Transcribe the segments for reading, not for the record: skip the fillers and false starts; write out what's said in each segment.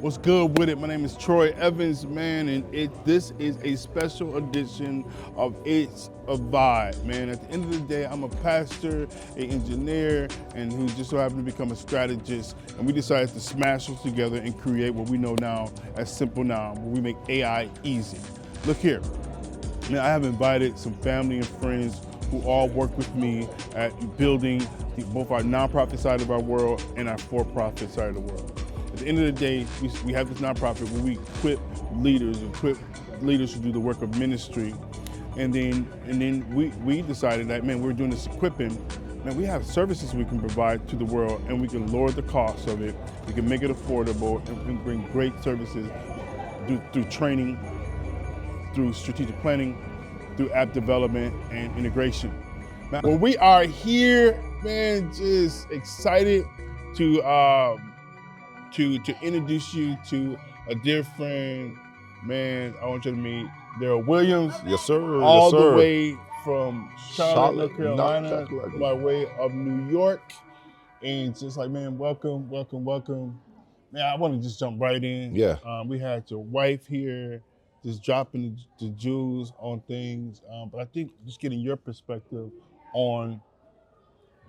What's good with it? My name is Troy Evans, man, and this is a special edition of It's a Vibe, man. At the end of the day, I'm a pastor, an engineer, and who just so happened to become a strategist. And we decided to smash those together and create what we know now as Simple Now, where we make AI easy. Look here. Now, I have invited some family and friends who all work with me at building both our nonprofit side of our world and our for-profit side of the world. At the end of the day, we have this nonprofit where we equip leaders to do the work of ministry. And then we decided that, man, we're doing this equipping. Man, we have services we can provide to the world, and we can lower the cost of it. We can make it affordable, and we can bring great services through training, through strategic planning, through app development and integration. Well, we are here, man, just excited to introduce you to a dear friend, man. I want you to meet Darrell Williams. Yes, sir. All yes, sir. the way from Charlotte, North Carolina, by way of New York. And just like, man, welcome. Man, I want to just jump right in. Yeah. We had your wife here, just dropping the jewels on things. But I think just getting your perspective on,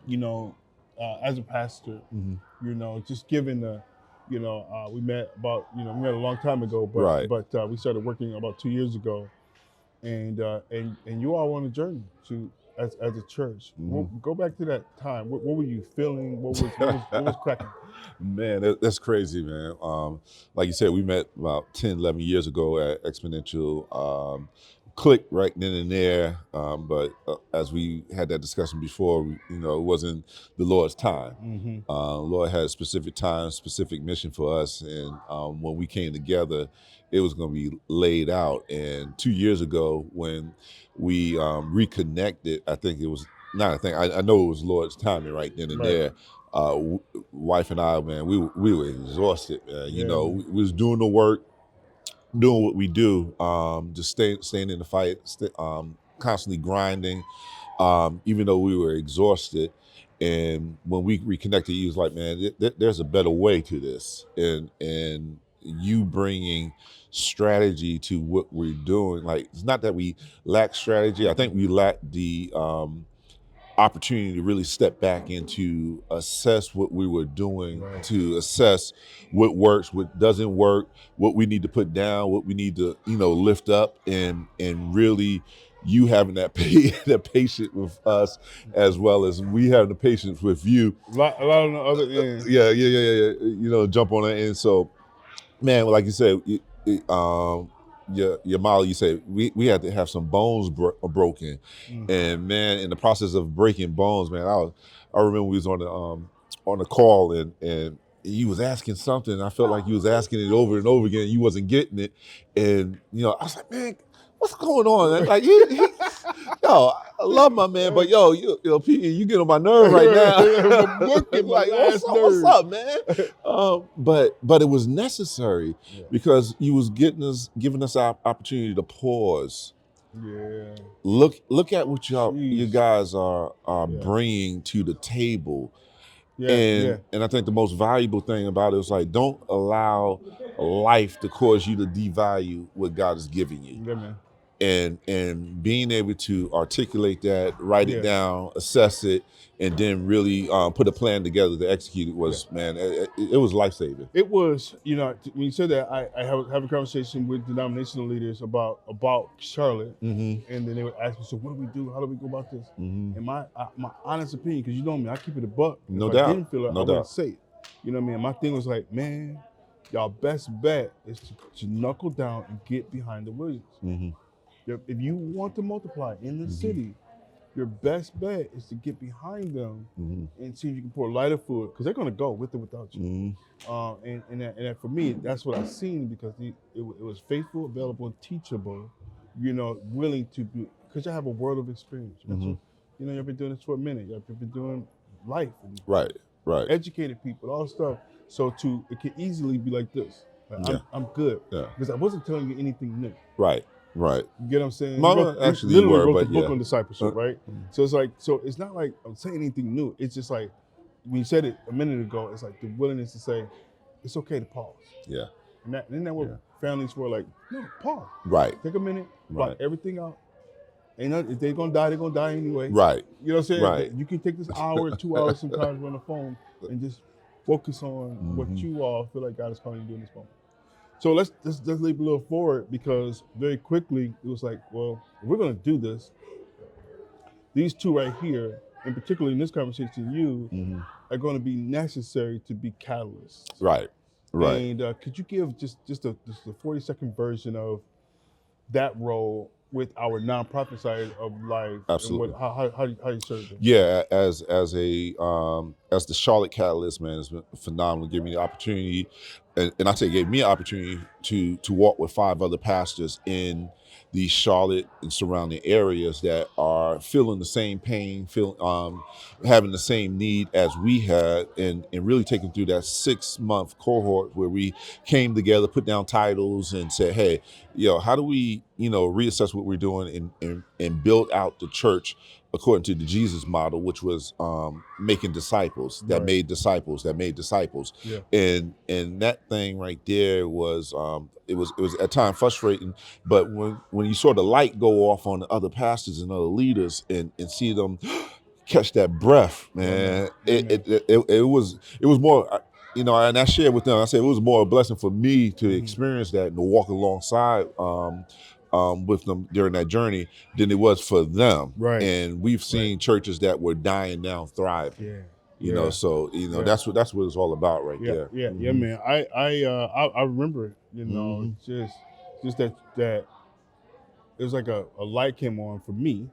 as a pastor, just giving the, we met we met a long time ago, but Right. but we started working about 2 years ago, and you all on a journey to as a church. Go back to that time. What were you feeling? What was cracking? Man, that's crazy, man. Like you said, we met about 10, 11 years ago at Exponential. Clicked right then and there, but as we had that discussion before, it wasn't the Lord's time. Lord had a specific time, specific mission for us, and when we came together, it was going to be laid out. And 2 years ago, when we reconnected, I think it was not a thing. I know it was Lord's timing right then and there. Wife and I, man, we were exhausted. We was doing the work, doing what we do, just staying in the fight, constantly grinding, even though we were exhausted. And when we reconnected, he was like, man, there's a better way to this. And you bringing strategy to what we're doing. Like, it's not that we lack strategy. I think we lack the opportunity to really step back and to assess what we were doing, to assess what works, what doesn't work, what we need to put down, what we need to, lift up, and really you having that patience with us as well as we have the patience with you. A lot of the other, yeah. Jump on it. And so, man, like you said, your Molly, you say we had to have some bones broken, and man, in the process of breaking bones, man, I remember we was on the call and he was asking something, and I felt like he was asking it over and over again. You wasn't getting it, and I was like, man, what's going on? Man? Like, yo, I love my man, but P, you get on my nerve right now. Like, what's up, man? But it was necessary because you was giving us our opportunity to pause. Yeah. Look at what you guys are bringing to the table. And I think the most valuable thing about it is, like, don't allow life to cause you to devalue what God is giving you. Yeah, man. And being able to articulate that, write it down, assess it, and then really put a plan together to execute it was, man, it was life-saving. It was, when you said that, I have a conversation with denominational leaders about Charlotte, and then they would ask me, so what do we do? How do we go about this? And my honest opinion, because you know me, I keep it a buck. No if doubt. I didn't feel it, I wouldn't say it. You know what I mean? My thing was like, man, y'all best bet is to knuckle down and get behind the Williams. If you want to multiply in the city, your best bet is to get behind them and see if you can pour lighter fluid, because they're going to go with or without you. And that for me, that's what I've seen, because it was faithful, available, and teachable. Willing to be, because you have a world of experience. You've been doing this for a minute. You've been doing life, and right, educated people, all stuff. So it can easily be like this. Like, I'm good, because I wasn't telling you anything new. Right. You get what I'm saying? Mama actually literally wrote but the book on discipleship, right? So it's like, it's not like I'm saying anything new. It's just like, when you said it a minute ago, it's like the willingness to say, it's okay to pause. Yeah. And isn't that what families for? Like, no, pause. Right. Take a minute, block Right. everything out. Ain't nothing, if they're gonna die, they're gonna die anyway. Right. You know what I'm saying? Right. You can take this hour, 2 hours sometimes on the phone and just focus on what you all feel like God is calling you to do in this moment. So let's leap a little forward, because very quickly it was like, well, if we're gonna do this, these two right here, and particularly in this conversation, you are going to be necessary to be catalysts. Right. Right. And could you give just a 40-second version of that role with our nonprofit side of life? Absolutely. And how you serve them? Yeah, as the Charlotte Catalyst, man, it's been phenomenal. Giving me the opportunity, and I say gave me an opportunity to walk with 5 other pastors in the Charlotte and surrounding areas that are feeling the same pain, having the same need as we had, and really taking through that 6-month cohort where we came together, put down titles, and said, hey, how do we reassess what we're doing and build out the church according to the Jesus model, which was making disciples that made disciples that made disciples. Yeah. And that thing right there was it was at times frustrating, but when you saw the light go off on the other pastors and other leaders and see them catch that breath, man, it was more, and I shared with them, I said it was more a blessing for me to experience that and to walk alongside with them during that journey than it was for them. Right. And we've seen churches that were dying now thriving. Yeah. You know, so that's what it's all about right there. Yeah, man. I remember, just that it was like a light came on for me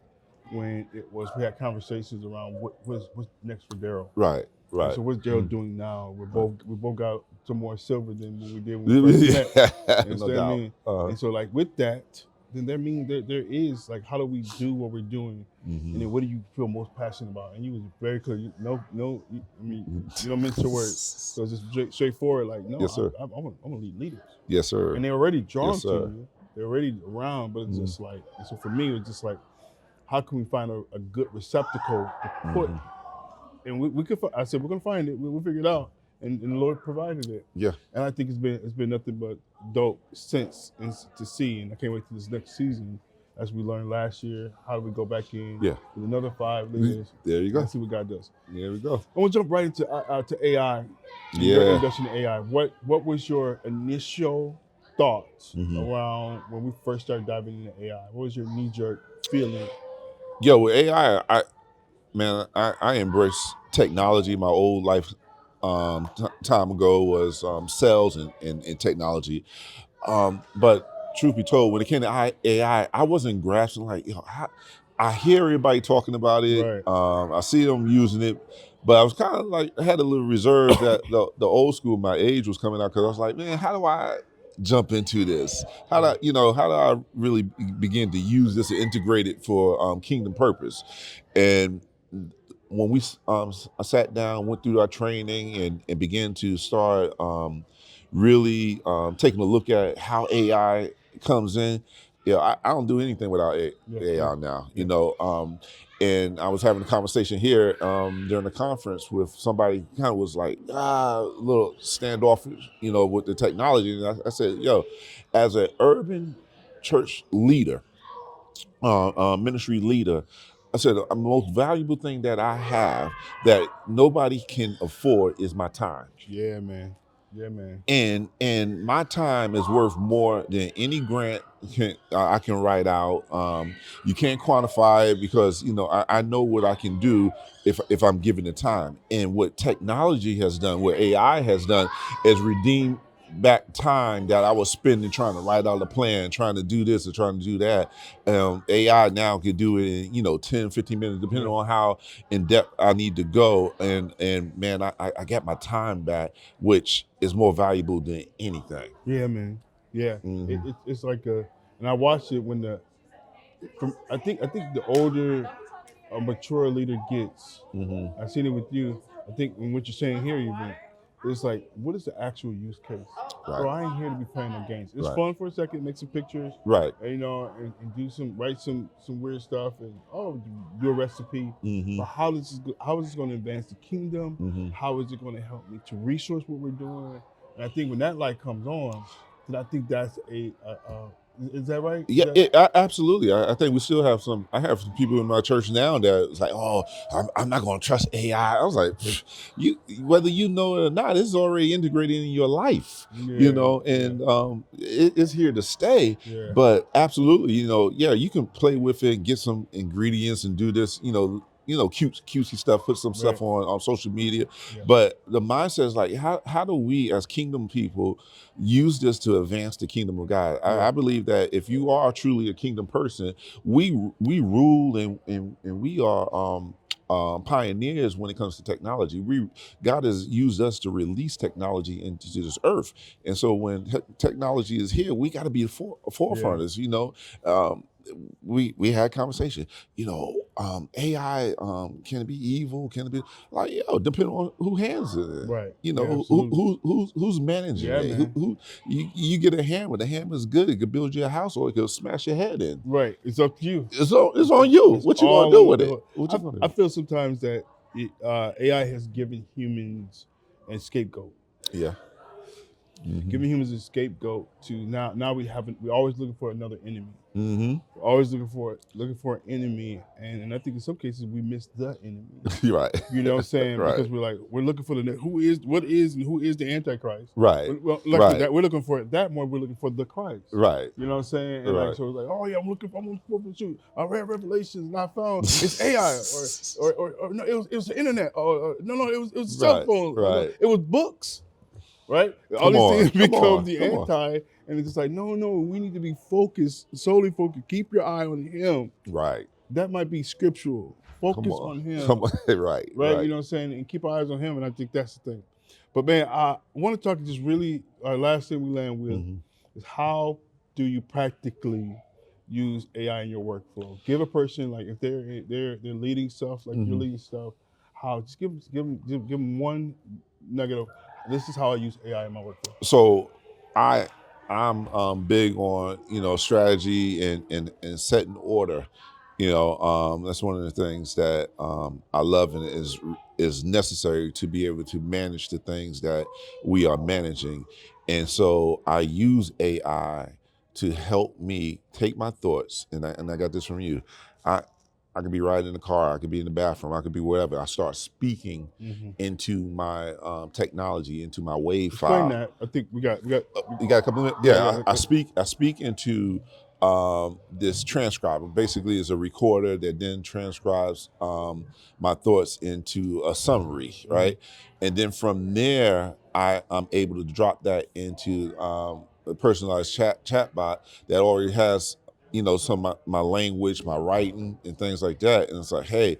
when we had conversations around what's next for Darrell. Right. So what's Darrell doing now? We both got some more silver than what we did when we first met. No doubt. I mean? And so like with that, then that means there is like, how do we do what we're doing, and then what do you feel most passionate about? And you was very clear. You don't mince your words. So it's just straightforward. Like, no, yes, sir. I'm gonna lead leaders. Yes, sir. And they're already drawn to you. They're already around, but it's just like, and so for me, it was just like, how can we find a good receptacle to put? And we could. I said we're gonna find it. We'll figure it out. And the Lord provided it. Yeah. And I think it's been nothing but dope since, and to see. And I can't wait to this next season, as we learned last year. How do we go back in? Yeah. With another 5 leaders? There you go. And see what God does. There we go. I want to jump right into AI. Your introduction to AI. What was your initial thoughts around when we first started diving into AI? What was your knee-jerk feeling? Yo, with AI, I embrace technology. My old life time ago was sales and technology. But truth be told, when it came to AI, I wasn't grasping like, I hear everybody talking about it. Right. I see them using it, but I was kind of like, I had a little reserve that the old school, my age was coming out, because I was like, man, how do I jump into this? How do I really begin to use this and integrate it for kingdom purpose? And when we I sat down, went through our training and began to start really taking a look at how AI comes in. I don't do anything without AI now, and I was having a conversation here during the conference with somebody kind of was like, a little standoffish, with the technology. And I said, as an urban church leader, ministry leader, I said, the most valuable thing that I have that nobody can afford is my time. Yeah, man. Yeah, man. And my time is worth more than any grant I can write out. You can't quantify it, because I know what I can do if I'm given the time. And what technology has done, what AI has done, is redeem back time that I was spending trying to write out a plan, trying to do this or trying to do that. AI now can do it in 10, 15 minutes, depending on how in depth I need to go. And man, I got my time back, which is more valuable than anything. Yeah, man. Yeah, it's like and I watched it when I think the older a mature leader gets. I've seen it with you. I think in what you're saying here, even it's like, what is the actual use case? Right. Bro, I ain't here to be playing no games. It's Right. fun for a second, make some pictures, Right. and, and write some weird stuff, and do a recipe. But how is this going to advance the kingdom? How is it going to help me to resource what we're doing? And I think when that light comes on, then I think that's is that right? Yeah, Is that, absolutely. I think we still have some. I have some people in my church now that it's like, oh, I'm not going to trust AI. I was like, you, whether you know it or not, it's already integrated in your life, yeah, and it's here to stay. yeah, But absolutely, yeah, you can play with it, get some ingredients, and do this, cutesy stuff, put some right, stuff on social media. yeah, But the mindset is like, how do we as kingdom people use this to advance the kingdom of God? yeah, I believe that if you are truly a kingdom person, we rule and we are pioneers when it comes to technology. God has used us to release technology into this earth, and so when technology is here, we got to be the yeah, forefronters. Um, we had conversation. AI, can it be evil? Can it be like, depending on who hands it in. right, yeah, absolutely, Who's managing yeah, it? Who, man, who you get a hammer. The hammer is good. It could build you a house, or it could smash your head in. right. It's up to you. It's on you. It's What you gonna all do on with the it? hook. What you gonna I do? feel sometimes that AI has given humans a scapegoat. Yeah. Giving humans a scapegoat to now we're always looking for another enemy. Mm-hmm. We're always looking for an enemy, and I think in some cases we miss the enemy. You're right. You know what I'm saying? Right. Because we're looking for who is the Antichrist. Right. Well, Right. that we're looking for that more. We're looking for the Christ. Right. You know what I'm saying? And Right. so it's like, oh yeah, I'm looking for shoot. I read Revelations and I found it's AI or no, it was the internet. No, it was a cell Right. phone. Right. It was books. Right? All Come these on, things come become on, the come on. anti, and it's just like, no, we need to be solely focused. Keep your eye on him. Right. That might be scriptural. Focus Come on him. Come on. Right. Right? You know what I'm saying? And keep our eyes on him, and I think that's the thing. But man, I want to talk just really, our last thing we land with Mhm. is how do you practically use AI in your workflow? Give a person, like if they're leading stuff, like you're leading stuff, just give them one nugget of, this is how I use AI in my workflow. So I'm big on strategy and setting order. That's one of the things that I love, and is necessary to be able to manage the things that we are managing. And so I use AI to help me take my thoughts, and I got this from you. I could be riding in the car, I could be in the bathroom, I could be wherever. I start speaking into my technology, into my wave Explain file. that. I think we got You got a couple of minutes? Yeah, I speak into this transcriber. Basically, is a recorder that then transcribes my thoughts into a summary, right? And then from there, I'm able to drop that into a personalized chatbot that already has some of my language, my writing, and things like that. And it's like, hey,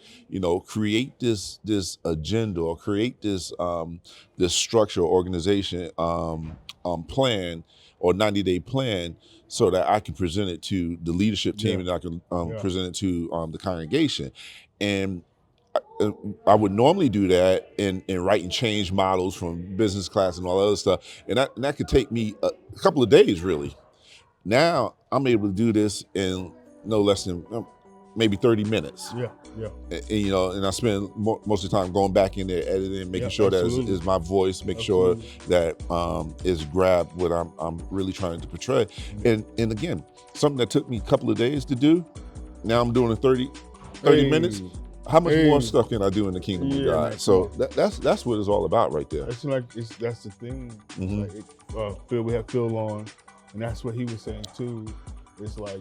create this agenda, or create this this structure, organization, plan, or 90-day plan, so that I can present it to the leadership team, and I can present it to the congregation. And I would normally do that in writing change models from business class and all that other stuff, and that could take me a couple of days, really. Now I'm able to do this in no less than maybe 30 minutes. Yeah. And I spend most of the time going back in there, editing, making sure that is my voice, make sure that is grabbed what I'm really trying to portray. And again, something that took me a couple of days to do, now I'm doing in 30 minutes. How much more stuff can I do in the kingdom of God? Man, so that's what it's all about right there. That's the thing. Like, we have Phil on, and that's what he was saying too. It's like,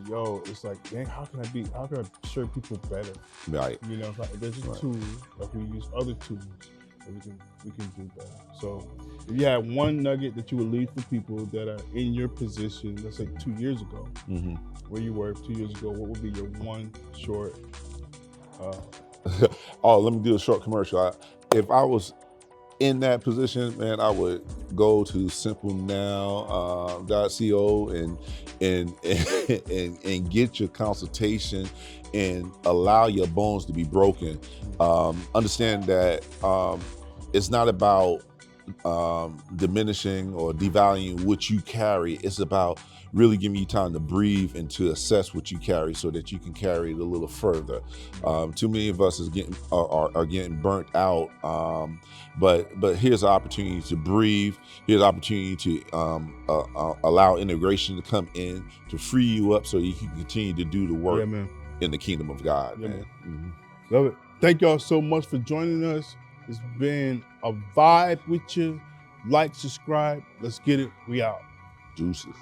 dang, how can I serve people better? Right. Like, there's a tool, like we use other tools that we can do better. So if you had one nugget that you would leave for people that are in your position, let's say 2 years ago, where you were 2 years ago, what would be your one short? Let me do a short commercial. If I was in that position, man, I would go to simplenow.co and get your consultation and allow your bones to be broken. Understand that it's not about diminishing or devaluing what you carry. It's about really giving you time to breathe and to assess what you carry so that you can carry it a little further. Too many of us are getting burnt out. But here's an opportunity to breathe. Here's an opportunity to allow integration to come in to free you up so you can continue to do the work Yeah, man. in the kingdom of God. Yeah, man. man. Love it. Thank y'all so much for joining us. It's been a vibe with you. Like, subscribe. Let's get it. We out. Deuces.